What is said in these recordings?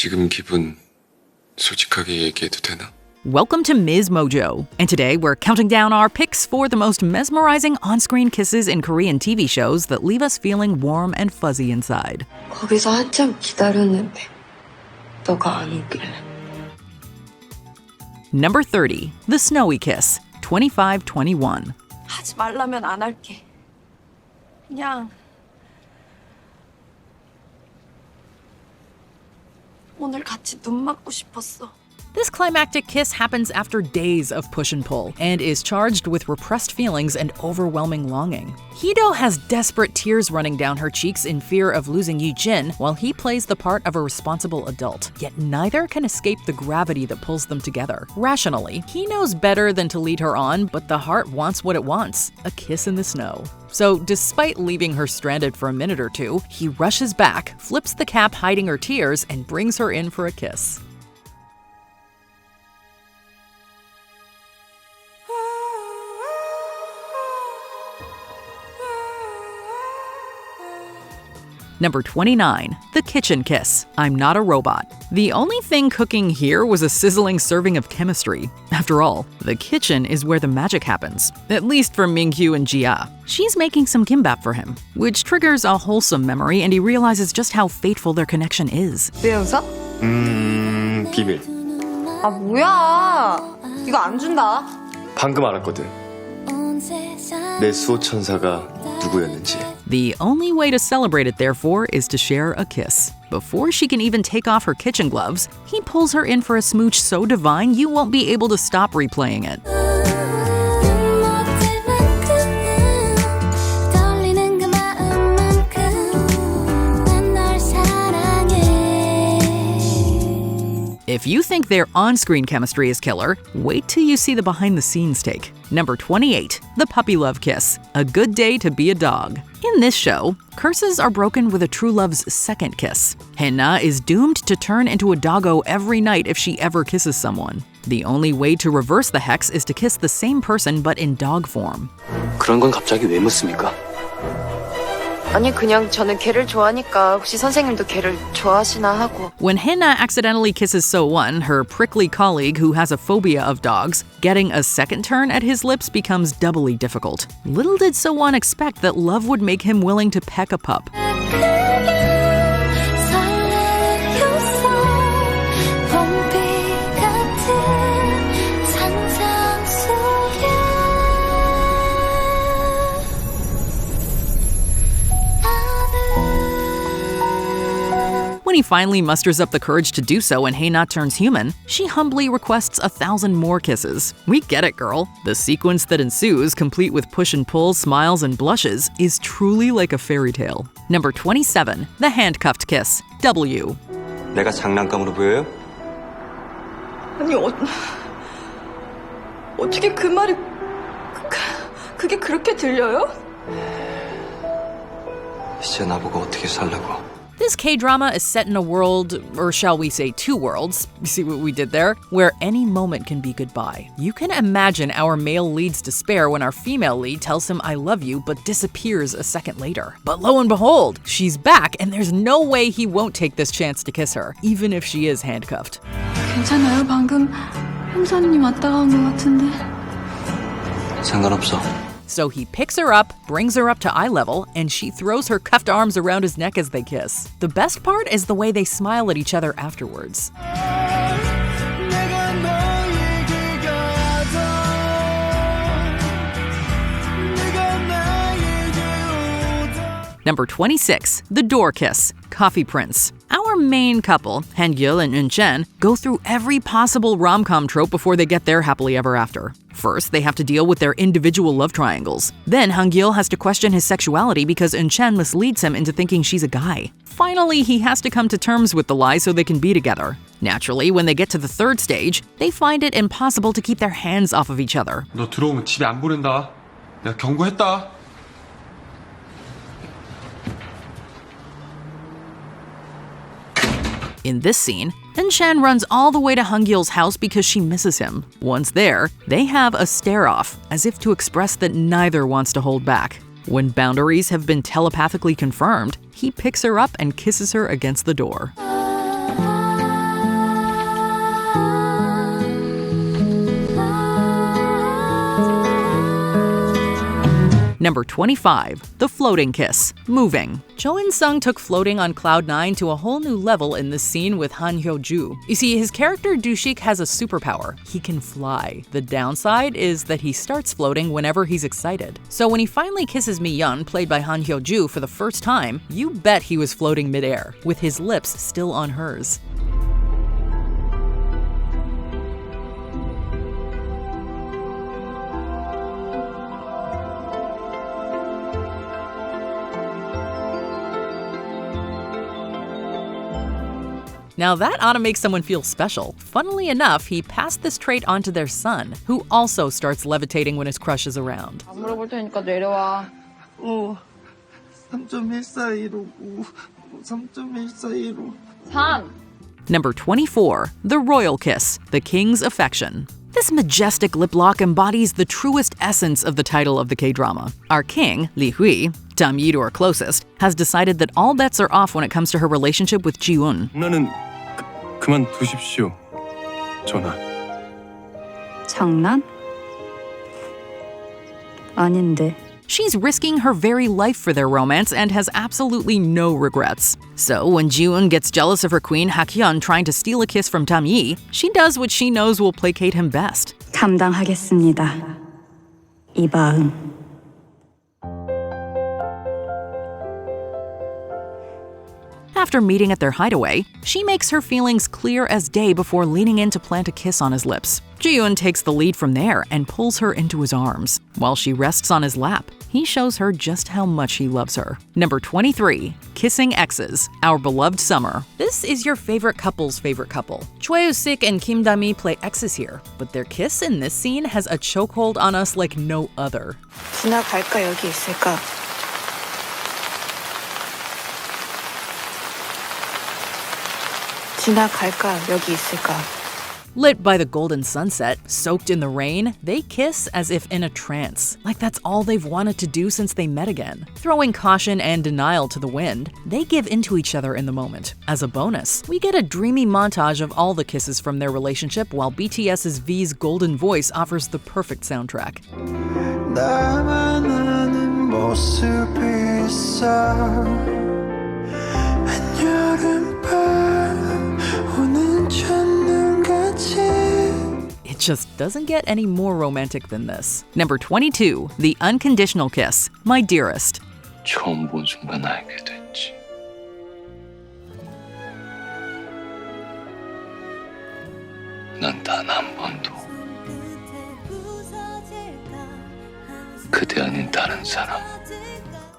지금 기분 솔직하게 얘기해도 되나? Welcome to MsMojo, and today we're counting down our picks for the most mesmerizing on-screen kisses in Korean TV shows that leave us feeling warm and fuzzy inside. 거기서 한참 기다렸는데 너가 안 오길래. Number 30, The Snowy Kiss, 2521. 하지 말라면 안 할게. 그냥 오늘 같이 눈 맞고 싶었어. This climactic kiss happens after days of push and pull and is charged with repressed feelings and overwhelming longing. Hee-do has desperate tears running down her cheeks in fear of losing Yoo-jin while he plays the part of a responsible adult. Yet neither can escape the gravity that pulls them together. Rationally, he knows better than to lead her on, but the heart wants what it wants, a kiss in the snow. So despite leaving her stranded for a minute or two, he rushes back, flips the cap hiding her tears, and brings her in for a kiss. Number 29, The Kitchen Kiss, I'm Not a Robot. The only thing cooking here was a sizzling serving of chemistry. After all, the kitchen is where the magic happens, at least for Mingyu and Jia. She's making some kimbap for him, which triggers a wholesome memory and he realizes just how fateful their connection is. 왜 웃어? 비밀. 아 뭐야? 이거 안 준다. 방금 알았거든. 내 수호천사가 누구였는지. The only way to celebrate it, therefore, is to share a kiss. Before she can even take off her kitchen gloves, he pulls her in for a smooch so divine you won't be able to stop replaying it. If you think their on-screen chemistry is killer, wait till you see the behind-the-scenes take. Number 28, The Puppy Love Kiss, A Good Day to Be a Dog. In this show, curses are broken with a true love's second kiss. Hae-na is doomed to turn into a doggo every night if she ever kisses someone. The only way to reverse the hex is to kiss the same person but in dog form. 그런 건 갑자기 왜 묻습니까? 아니 그냥 저는 걔를 좋아하니까 혹시 선생님도 걔를 좋아하시나 하고. When Hae-na accidentally kisses So-won, her prickly colleague who has a phobia of dogs, getting a second turn at his lips becomes doubly difficult. Little did So-won expect that love would make him willing to peck a pup. When he finally musters up the courage to do so and Hae-na turns human, she humbly requests 1,000 more kisses. We get it, girl. The sequence that ensues, complete with push and pull, smiles, and blushes, is truly like a fairy tale. Number 27, The Handcuffed Kiss, W. 내가 장난감으로 보여요? 아니 어떻게 그 말이 그게 그렇게 들려요? 이제 나보고 어떻게 살라고? This K-drama is set in a world, or shall we say two worlds, you see what we did there, where any moment can be goodbye. You can imagine our male lead's despair when our female lead tells him I love you but disappears a second later. But lo and behold, she's back and there's no way he won't take this chance to kiss her, even if she is handcuffed. 괜찮아요? 방금 형사님 왔다 간 것 같은데. 상관없어. So he picks her up, brings her up to eye level, and she throws her cuffed arms around his neck as they kiss. The best part is the way they smile at each other afterwards. Number 26, The Door Kiss, Coffee Prince. Our main couple, Han-gyul and Eun-chen, go through every possible rom-com trope before they get their happily ever after. First, they have to deal with their individual love triangles. Then, Han-gyul has to question his sexuality because Eun-chen misleads him into thinking she's a guy. Finally, he has to come to terms with the lie so they can be together. Naturally, when they get to the third stage, they find it impossible to keep their hands off of each other. 너 들어오면 집에 안 보낸다. 내가 경고했다. In this scene, Eun-chen runs all the way to Han-gyul's house because she misses him. Once there, they have a stare-off, as if to express that neither wants to hold back. When boundaries have been telepathically confirmed, he picks her up and kisses her against the door. Number 25. The floating kiss. Moving. Cho In-sung took floating on Cloud 9 to a whole new level in this scene with Han Hyo-ju. You see, his character Dushik has a superpower. He can fly. The downside is that he starts floating whenever he's excited. So when he finally kisses Mi-yeon, played by Han Hyo-ju, for the first time, you bet he was floating midair, with his lips still on hers. Now that ought to make someone feel special. Funnily enough, he passed this trait on to their son, who also starts levitating when his crush is around. 안 물어볼 테니까 내려와. 3.1 사이로 3.1 사이로 3. Number 24. The royal kiss. The king's affection. This majestic lip lock embodies the truest essence of the title of the K-drama. Our king, Lee Hui, Dam Yi to her closest, has decided that all bets are off when it comes to her relationship with Ji-un. 누나는 그만두십시오. 전화. 장난? 아닌데. She's risking her very life for their romance and has absolutely no regrets. So when Ji-un gets jealous of her queen Hak-yeon trying to steal a kiss from Dam Yi, she does what she knows will placate him best. 감당하겠습니다. 이바음. After meeting at their hideaway, she makes her feelings clear as day before leaning in to plant a kiss on his lips. Ji-un takes the lead from there and pulls her into his arms. While she rests on his lap, he shows her just how much he loves her. Number 23. Kissing exes. Our beloved summer. This is your favorite couple's favorite couple. Choi Woo-sik and Kim Da-mi play exes here, but their kiss in this scene has a chokehold on us like no other. 지나갈까 여기 있을까? 지나갈까 여기 있을까? Lit by the golden sunset, soaked in the rain, they kiss as if in a trance, like that's all they've wanted to do since they met again. Throwing caution and denial to the wind, they give into each other in the moment. As a bonus, we get a dreamy montage of all the kisses from their relationship while BTS's V's golden voice offers the perfect soundtrack. 나만 아는 모습이 있어 한여름밤 오는 첫눈같이. It just doesn't get any more romantic than this. Number 22. The unconditional kiss. My dearest. 처음 본 순간 알게 됐지. 난 단 한 번도 그대 아닌 다른 사람.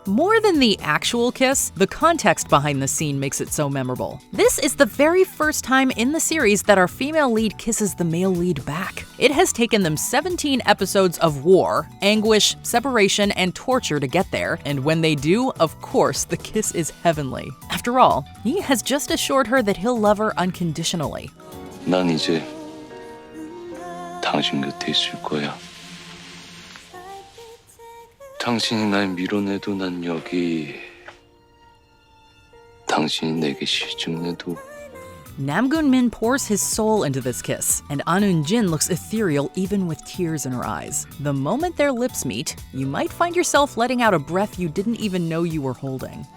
More than the actual kiss, the context behind the scene makes it so memorable. This is the very first time in the series that our female lead kisses the male lead back. It has taken them 17 episodes of war, anguish, separation, and torture to get there, and when they do, of course, the kiss is heavenly. After all, he has just assured her that he'll love her unconditionally. 난 이제 당신 곁에 있을 거야. 당신이 날 밀어내도 난 여기. 당신이 내게 실증내도. Nam Gun-min pours his soul into this kiss, and An Eun-jin looks ethereal even with tears in her eyes. The moment their lips meet, you might find yourself letting out a breath you didn't even know you were holding.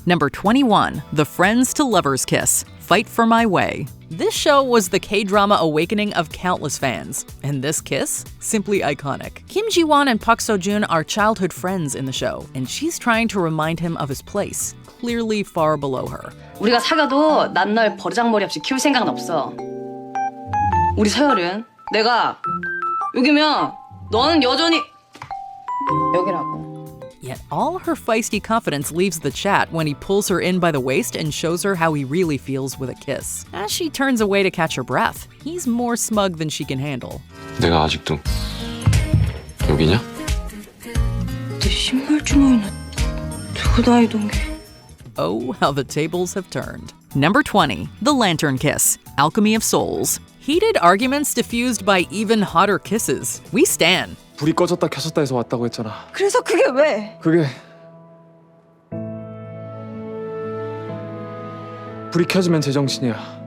Number 21. The Friends to Lovers Kiss. Fight for My Way. This show was the K-drama awakening of countless fans, and this kiss? Simply iconic. Kim Ji-won and Park Seo-joon are childhood friends in the show, and she's trying to remind him of his place, clearly far below her. 우리가 사귀어도 난 널 버르장머리 없이 키울 생각은 없어. 우리 서열은 내가 여기면 너는 여전히 여기라고. Yet all her feisty confidence leaves the chat when he pulls her in by the waist and shows her how he really feels with a kiss. As she turns away to catch her breath, he's more smug than she can handle. 내가 아직도 여기냐? 내 신발 주머니는 누구 다 이동해. Oh, how the tables have turned. Number 20. The Lantern Kiss. Alchemy of Souls. Heated arguments diffused by even hotter kisses. We stan. 불이 꺼졌다 켜졌다 해서 왔다고 했잖아. 그래서 그게 왜? 그게 불이 켜지면 제정신이야.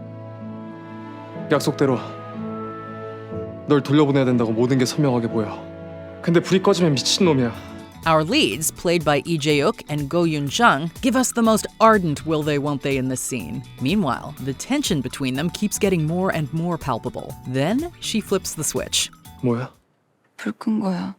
약속대로 널 돌려보내야 된다고 모든 게 선명하게 보여. 근데 불이 꺼지면 미친놈이야. Our leads, played by Lee Jae-wook and Go Yoon-jung, give us the most ardent will they won't they in this scene. Meanwhile, the tension between them keeps getting more and more palpable. Then she flips the switch. 뭐야? 불 끈 거야.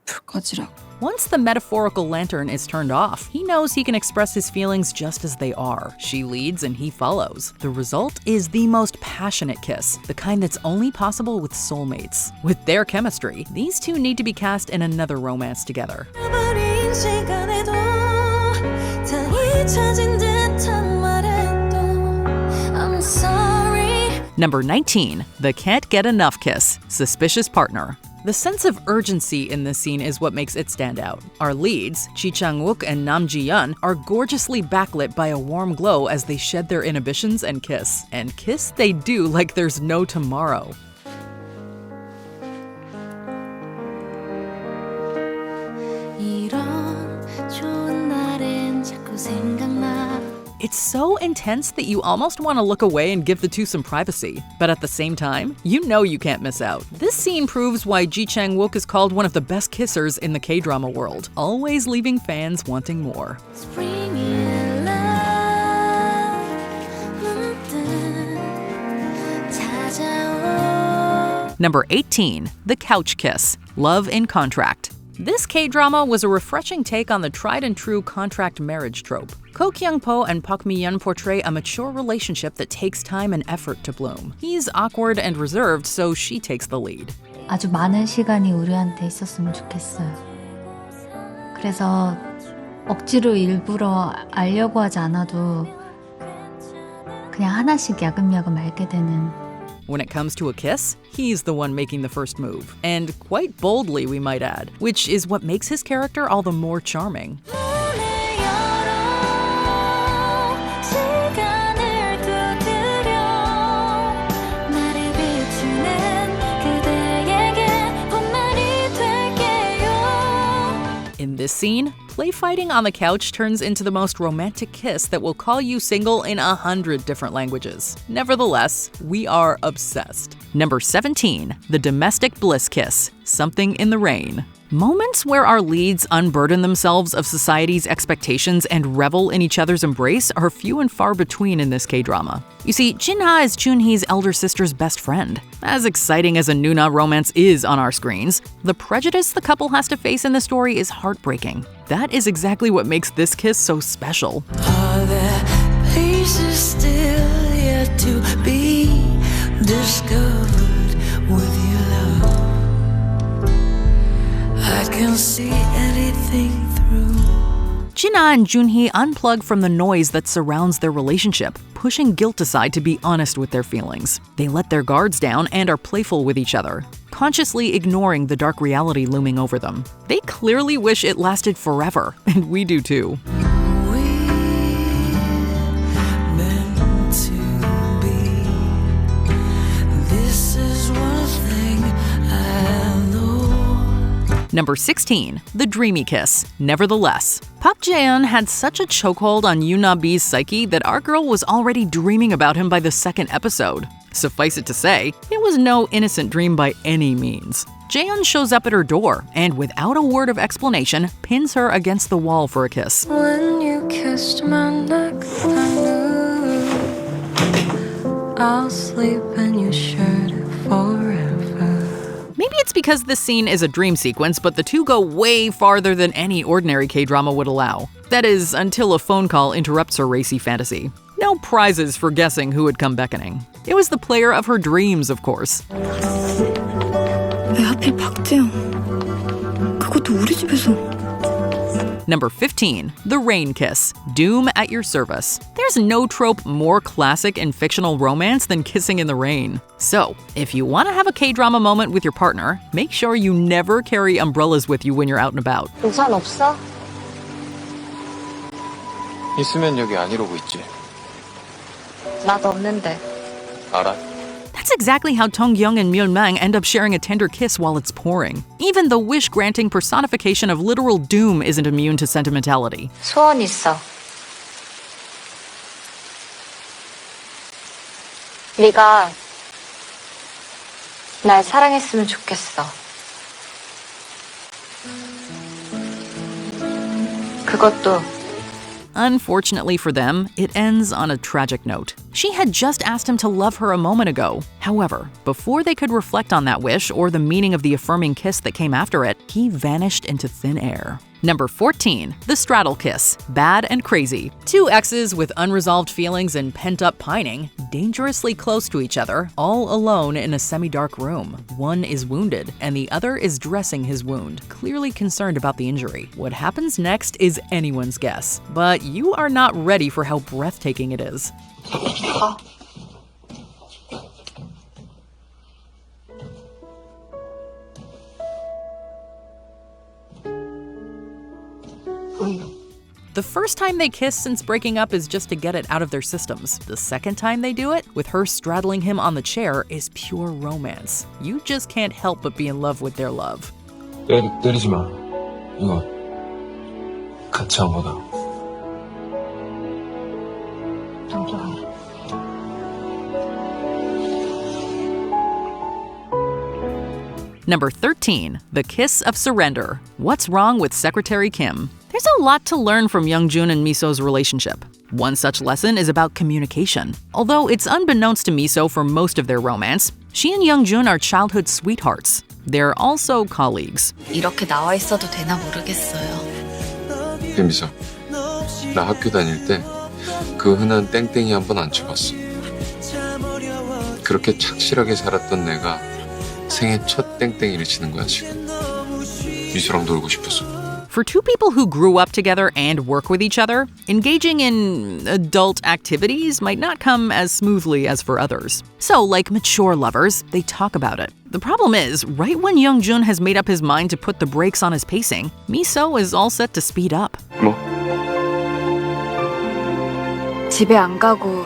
불 꺼지라고. Once the metaphorical lantern is turned off, he knows he can express his feelings just as they are. She leads and he follows. The result is the most passionate kiss, the kind that's only possible with soulmates. With their chemistry, these two need to be cast in another romance together. Number 19, the can't get enough kiss, suspicious partner. The sense of urgency in this scene is what makes it stand out. Our leads, Ji Chang-wook and Nam Ji-yeon, are gorgeously backlit by a warm glow as they shed their inhibitions and kiss. And kiss they do like there's no tomorrow. It's so intense that you almost want to look away and give the two some privacy. But at the same time, you know you can't miss out. This scene proves why Ji Chang-wook is called one of the best kissers in the K-drama world, always leaving fans wanting more. Number 18, the couch kiss, love in contract. This K-drama was a refreshing take on the tried-and-true contract marriage trope. Ko Kyung-po and Park Mi-yeon portray a mature relationship that takes time and effort to bloom. He's awkward and reserved, so she takes the lead. 아주 많은 시간이 우리한테 있었으면 좋겠어요. 그래서 억지로 일부러 알려고 하지 않아도 그냥 하나씩 야금야금 알게 되는. When it comes to a kiss, he's the one making the first move. And quite boldly, we might add, which is what makes his character all the more charming. In this scene, play fighting on the couch turns into the most romantic kiss that will call you single in 100 different languages. Nevertheless, we are obsessed. Number 17, the domestic bliss kiss, something in the rain. Moments where our leads unburden themselves of society's expectations and revel in each other's embrace are few and far between in this K-drama. You see, Jin-ha is Chun-hee's elder sister's best friend. As exciting as a Nuna romance is on our screens, the prejudice the couple has to face in the story is heartbreaking. That is exactly what makes this kiss so special. Are there places still yet to be discovered with your love? I can see anything through. Jin-ha and Jun-hee unplug from the noise that surrounds their relationship, pushing guilt aside to be honest with their feelings. They let their guards down and are playful with each other, consciously ignoring the dark reality looming over them. They clearly wish it lasted forever, and we do too. Number 16, the dreamy kiss, nevertheless. Park Jae-yeon had such a chokehold on Yoon Na-bee's psyche that our girl was already dreaming about him by the second episode. Suffice it to say, it was no innocent dream by any means. Jaeyeon shows up at her door and, without a word of explanation, pins her against the wall for a kiss. When you kissed my neck, I knew I'll sleep in your shirt forever. Maybe it's because this scene is a dream sequence, but the two go way farther than any ordinary K-drama would allow. That is, until a phone call interrupts her racy fantasy. No prizes for guessing who would come beckoning. It was the player of her dreams, of course. 왜 하필 박재영? 그것도 우리 집에서. Number 15, the rain kiss, doom at your service. There's no trope more classic in fictional romance than kissing in the rain. So, if you want to have a K-drama moment with your partner, make sure you never carry umbrellas with you when you're out and about. 우산 없어? 있으면 여기 안 이러고 있지. 나도 없는데. 알아. That's exactly how Tong-young and Myun-mang end up sharing a tender kiss while it's pouring. Even the wish-granting personification of literal doom isn't immune to sentimentality. 소원 있어. 네가 날 사랑했으면 좋겠어. 그것도 Unfortunately for them, it ends on a tragic note. She had just asked him to love her a moment ago. However, before they could reflect on that wish or the meaning of the affirming kiss that came after it, he vanished into thin air. Number 14, the straddle kiss. Bad and crazy. Two exes with unresolved feelings and pent-up pining, dangerously close to each other, all alone in a semi-dark room. One is wounded, and the other is dressing his wound, clearly concerned about the injury. What happens next is anyone's guess, but you are not ready for how breathtaking it is. The first time they kiss since breaking up is just to get it out of their systems. The second time they do it, with her straddling him on the chair, is pure romance. You just can't help but be in love with their love. 때리지 마. 이거 같이 한 거다. Number 13, the kiss of surrender. What's wrong with Secretary Kim? There's a lot to learn from Youngjun and Miso's relationship. One such lesson is about communication. Although it's unbeknownst to Miso for most of their romance, she and Youngjun are childhood sweethearts. They're also colleagues. 이렇게 나와 있어도 되나 모르겠어요. 김미서, 나 학교 다닐 때 그 흔한 땡땡이 한 번 안 쳐봤어. 그렇게 착실하게 살았던 내가 생애 첫 땡땡이를 치는 거야 지금. 미소랑 놀고 싶었어. For two people who grew up together and work with each other, engaging in adult activities might not come as smoothly as for others. So, like mature lovers, they talk about it. The problem is, right when Youngjun has made up his mind to put the brakes on his pacing, Miso is all set to speed up. 뭐? 집에 안 가고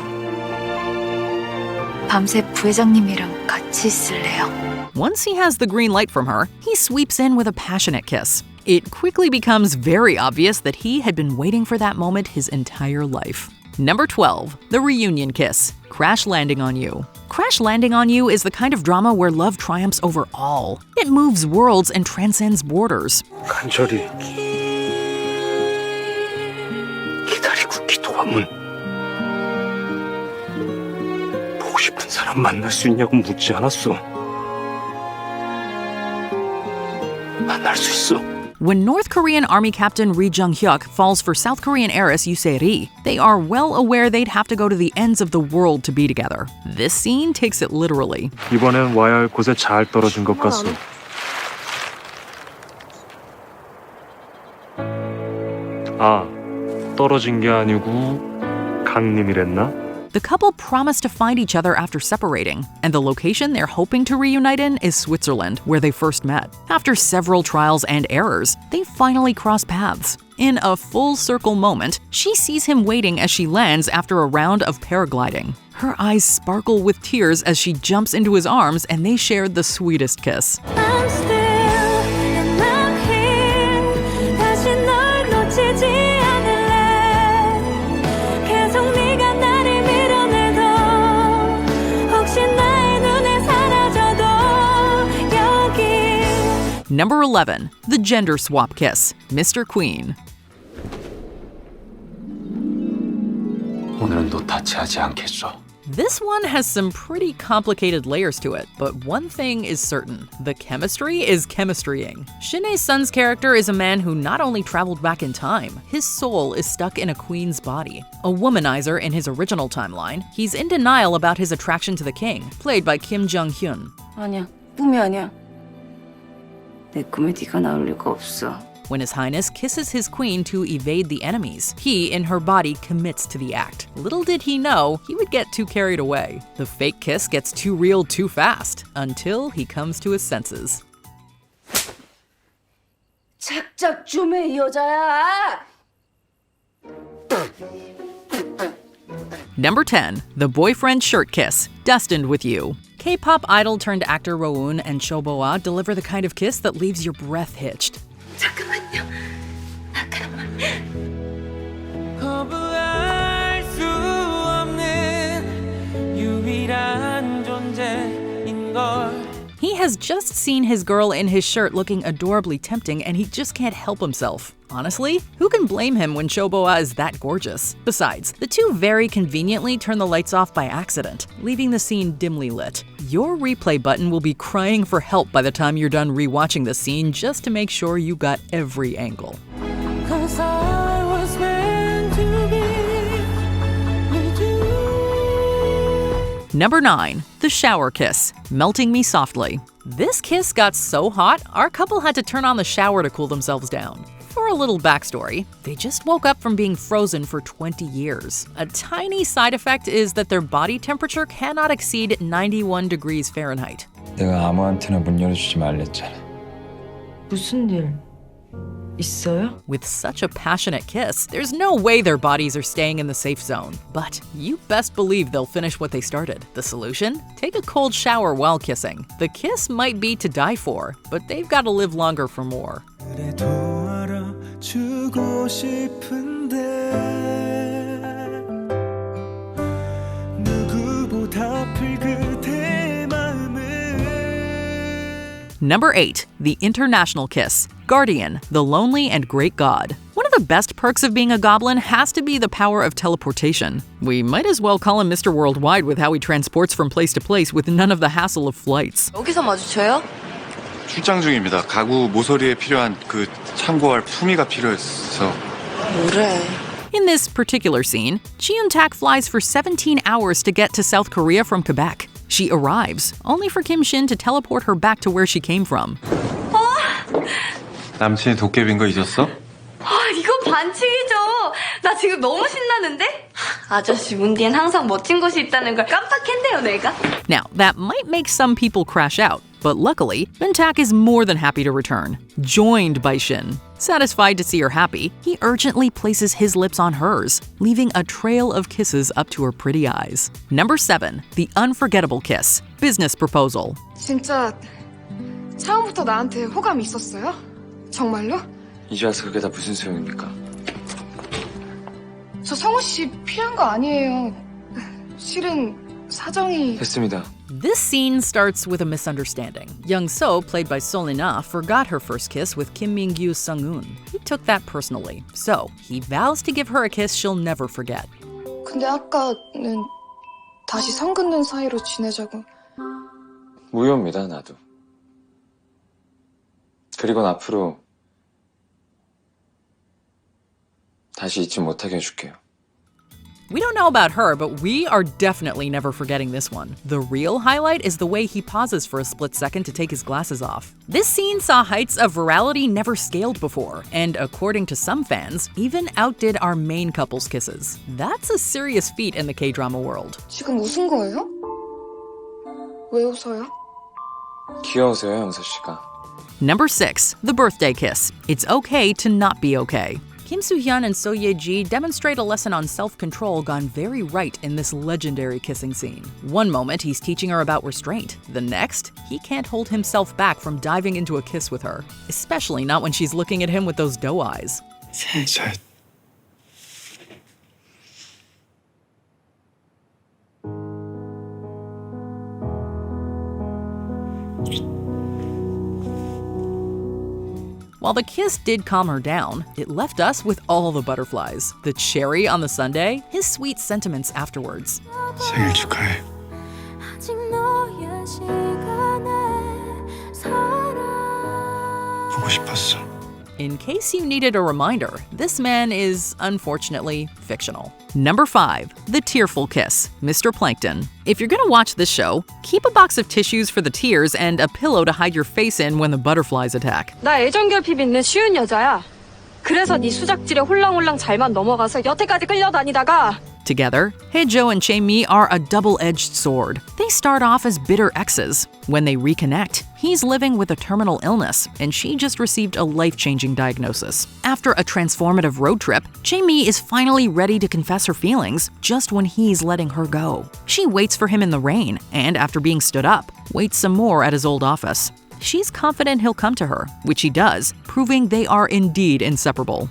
밤새 부회장님이랑 같이 있을래요. Once he has the green light from her, he sweeps in with a passionate kiss. It quickly becomes very obvious that he had been waiting for that moment his entire life. Number 12, the reunion kiss. Crash landing on you. Crash landing on you is the kind of drama where love triumphs over all. It moves worlds and transcends borders. 간절히 기다리고 기도하면 보고 싶은 사람 만날 수 있냐고 묻지 않았어. 만날 수 있어. When North Korean Army Captain Ri Jung-hyuk falls for South Korean heiress Yoo Se-ri, they are well aware they'd have to go to the ends of the world to be together. This scene takes it literally. 이번엔 와야 할 곳에 잘 떨어진 것 같소. 아, 떨어진 게 아니고 강림이랬나? The couple promise to find each other after separating, and the location they're hoping to reunite in is Switzerland, where they first met. After several trials and errors, they finally cross paths. In a full-circle moment, she sees him waiting as she lands after a round of paragliding. Her eyes sparkle with tears as she jumps into his arms and they share the sweetest kiss. I'm still and I'm here 다시 널 놓치지 않을래 계속 네가 나를 밀어내도 혹시 나의 눈에 사라져도 여기 Number 11, the gender swap kiss, Mr. Queen. 오늘은 너 다치하지 않겠어. This one has some pretty complicated layers to it, but one thing is certain. The chemistry is chemistrying. Shin Ae-sun's character is a man who not only traveled back in time, his soul is stuck in a queen's body. A womanizer in his original timeline, he's in denial about his attraction to the king, played by Kim Jung-hyun. 아니야, 꿈이 아니야. 내 꿈에 네가 나올 리가 없어. When His Highness kisses his queen to evade the enemies, he, in her body, commits to the act. Little did he know, he would get too carried away. The fake kiss gets too real too fast, until he comes to his senses. 작작 좀 해, 이 여자야! Number 10, the boyfriend shirt kiss, destined with you. K-pop idol turned actor Rowoon and Shoboa deliver the kind of kiss that leaves your breath hitched. 거부할 수 없는 유일한 존재인 걸. He has just seen his girl in his shirt looking adorably tempting and he just can't help himself. Honestly, who can blame him when Shoboa is that gorgeous? Besides, the two very conveniently turn the lights off by accident, leaving the scene dimly lit. Your replay button will be crying for help by the time you're done rewatching the scene just to make sure you got every angle. 'Cause I was meant to be with you. Number 9, the shower kiss, melting me softly. This kiss got so hot, our couple had to turn on the shower to cool themselves down. For a little backstory, they just woke up from being frozen for 20 years. A tiny side effect is that their body temperature cannot exceed 91 degrees Fahrenheit. 내가 아무한테나 문 열어주지 말랬잖아. 무슨 일 있어요? With such a passionate kiss, there's no way their bodies are staying in the safe zone. But you best believe they'll finish what they started. The solution? Take a cold shower while kissing. The kiss might be to die for, but they've got to live longer for more. 그래도 알아주고 싶은데 누구보다 아플 그대 마음을. Number 8, the international kiss, Guardian, the lonely and great god. One of the best perks of being a goblin has to be the power of teleportation. We might as well call him Mr. Worldwide with how he transports from place to place with none of the hassle of flights. 여기서 마주쳐요? 출장 중입니다. 가구 모서리에 필요한 그 참고할 품위가 필요해서. 뭐래? In this particular scene, Cheon-tak flies for 17 hours to get to South Korea from Quebec. She arrives, only for Kim Shin to teleport her back to where she came from. 남친이 도깨비인 거 잊었어? 이건 반칙이죠. 나 지금 너무 신나는데? 아저씨 문 뒤엔 항상 멋진 곳이 있다는 걸 깜빡했네요, 내가. Now, that might make some people crash out, but luckily, Ben-tak is more than happy to return, joined by Shin. Satisfied to see her happy, he urgently places his lips on hers, leaving a trail of kisses up to her pretty eyes. Number 7, the unforgettable kiss, business proposal. 진짜 처음부터 나한테 호감 있었어요? 정말로? 이제 와서 그게 다 무슨 소용입니까? 저 성우 씨 피한 거 아니에요. 실은 사정이... 됐습니다. This scene starts with a misunderstanding. Young-so, played by Solina, forgot her first kiss with Kim Min-gyu's Sung-eun. He took that personally, so he vows to give her a kiss she'll never forget. 근데 아까는 다시 선 긋는 사이로 지내자고. 무효입니다, 나도. 그리고 앞으로 다시 잊지 못하게 해줄게요. We don't know about her, but we are definitely never forgetting this one. The real highlight is the way he pauses for a split second to take his glasses off. This scene saw heights of virality never scaled before, and according to some fans, even outdid our main couple's kisses. That's a serious feat in the K-drama world. 지금 웃은 거예요? 왜 웃어요? 귀여우세요, 영서 씨가. Number 6, the birthday kiss. It's okay to not be okay. Kim Soo-hyun and So Ye-ji demonstrate a lesson on self-control gone very right in this legendary kissing scene. One moment, he's teaching her about restraint. The next, he can't hold himself back from diving into a kiss with her, especially not when she's looking at him with those doe eyes. 살살. While the kiss did calm her down, it left us with all the butterflies. The cherry on the sundae, his sweet sentiments afterwards. 생일 축하해. 아직 너의 시간에 살아. 보고 싶었어. In case you needed a reminder, this man is, unfortunately, fictional. Number 5, the tearful kiss, Mr. Plankton. If you're gonna watch this show, keep a box of tissues for the tears and a pillow to hide your face in when the butterflies attack. 나 애정결핍 있는 쉬운 여자야. 그래서 네 수작질에 홀랑홀랑 잘만 넘어가서 여태까지 끌려다니다가 Together, Haejo and Chae-mi are a double-edged sword. They start off as bitter exes. When they reconnect, he's living with a terminal illness, and she just received a life-changing diagnosis. After a transformative road trip, Chae-mi is finally ready to confess her feelings just when he's letting her go. She waits for him in the rain, and after being stood up, waits some more at his old office. She's confident he'll come to her, which he does, proving they are indeed inseparable.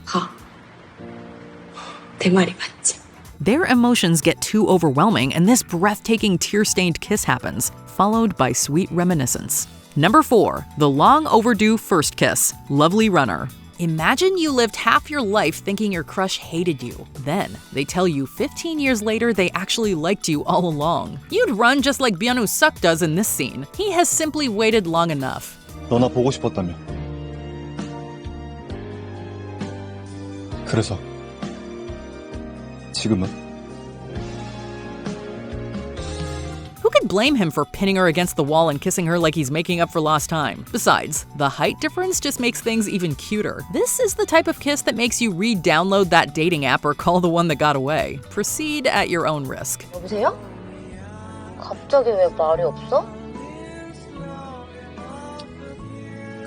내 말이 맞지? Their emotions get too overwhelming, and this breathtaking tear-stained kiss happens, followed by sweet reminiscence. Number 4. The long overdue first kiss, Lovely Runner. Imagine you lived half your life thinking your crush hated you. Then, they tell you 15 years later they actually liked you all along. You'd run just like Byung-suk does in this scene. He has simply waited long enough. 너나 보고 싶었다며. 그래서 지금은? Who could blame him for pinning her against the wall and kissing her like he's making up for lost time? Besides, the height difference just makes things even cuter. This is the type of kiss that makes you re-download that dating app or call the one that got away. Proceed at your own risk. 여보세요? 갑자기 왜 말이 없어?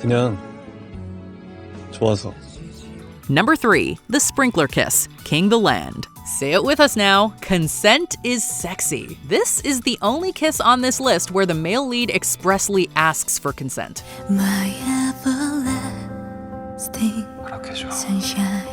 그냥 좋아서. Number 3. The sprinkler kiss, King the Land. Say it with us now. Consent is sexy. This is the only kiss on this list where the male lead expressly asks for consent. My everlasting sunshine.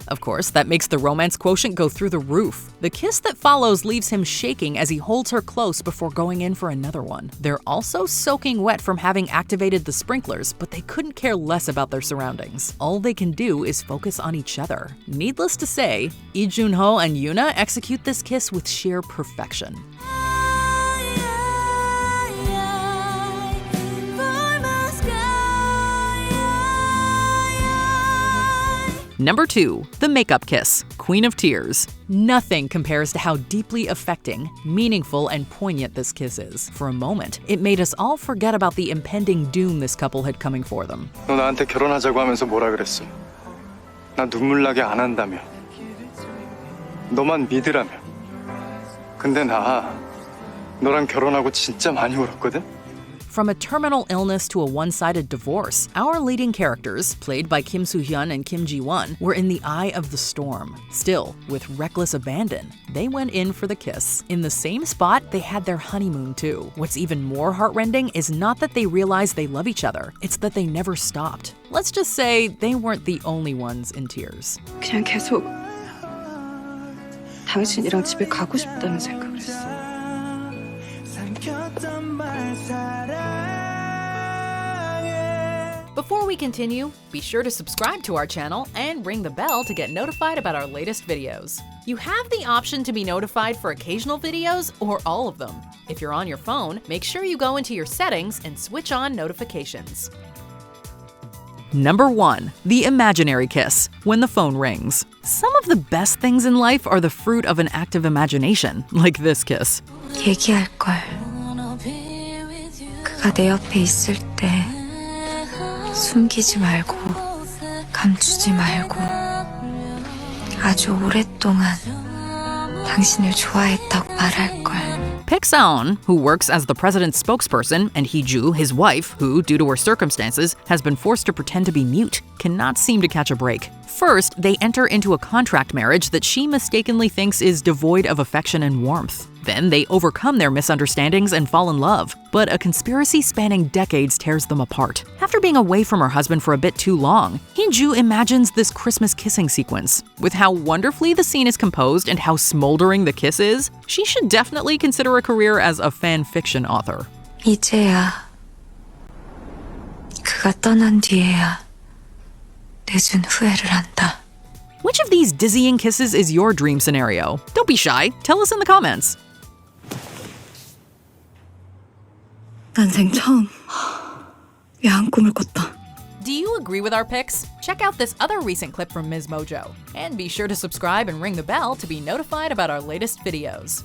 Of course, that makes the romance quotient go through the roof. The kiss that follows leaves him shaking as he holds her close before going in for another one. They're also soaking wet from having activated the sprinklers, but they couldn't care less about their surroundings. All they can do is focus on each other. Needless to say, Lee Jun-ho and Yoona execute this kiss with sheer perfection. Number 2. The makeup kiss, Queen of Tears. Nothing compares to how deeply affecting, meaningful, and poignant this kiss is. For a moment, it made us all forget about the impending doom this couple had coming for them. 너 나한테 결혼하자고 하면서 뭐라 그랬어? 나 눈물 나게 안 한다며. 너만 믿으라며. 근데 나 너랑 결혼하고 진짜 많이 울었거든? From a terminal illness to a one-sided divorce, our leading characters, played by Kim Soo-hyun and Kim Ji-won, were in the eye of the storm. Still, with reckless abandon, they went in for the kiss. In the same spot, they had their honeymoon too. What's even more heartrending is not that they realized they love each other, it's that they never stopped. Let's just say they weren't the only ones in tears. 그냥 계속 당신이랑 집에 가고 싶다는 생각을 했어. Before we continue, be sure to subscribe to our channel and ring the bell to get notified about our latest videos. You have the option to be notified for occasional videos or all of them. If you're on your phone, make sure you go into your settings and switch on notifications. Number 1. The imaginary kiss, when the phone rings. Some of the best things in life are the fruit of an active imagination, like this kiss. 얘기할 걸. 그가 내 옆에 있을 때 숨기지 말고 감추지 말고 아주 오랫동안 당신을 좋아했다고 말할 걸. Pick Seon, who works as the president's spokesperson, and Hee-ju, his wife, who, due to her circumstances, has been forced to pretend to be mute, cannot seem to catch a break. First, they enter into a contract marriage that she mistakenly thinks is devoid of affection and warmth. Then they overcome their misunderstandings and fall in love. But a conspiracy spanning decades tears them apart. After being away from her husband for a bit too long, Hee-ju imagines this Christmas kissing sequence. With how wonderfully the scene is composed and how smoldering the kiss is, she should definitely consider a career as a fan fiction author. 이제야 그가 떠난 뒤에야 늦은 후회를 한다. Which of these dizzying kisses is your dream scenario? Don't be shy, tell us in the comments. 난생 처음 야한 꿈을 꿨다. Do you agree with our picks? Check out this other recent clip from MsMojo. And be sure to subscribe and ring the bell to be notified about our latest videos.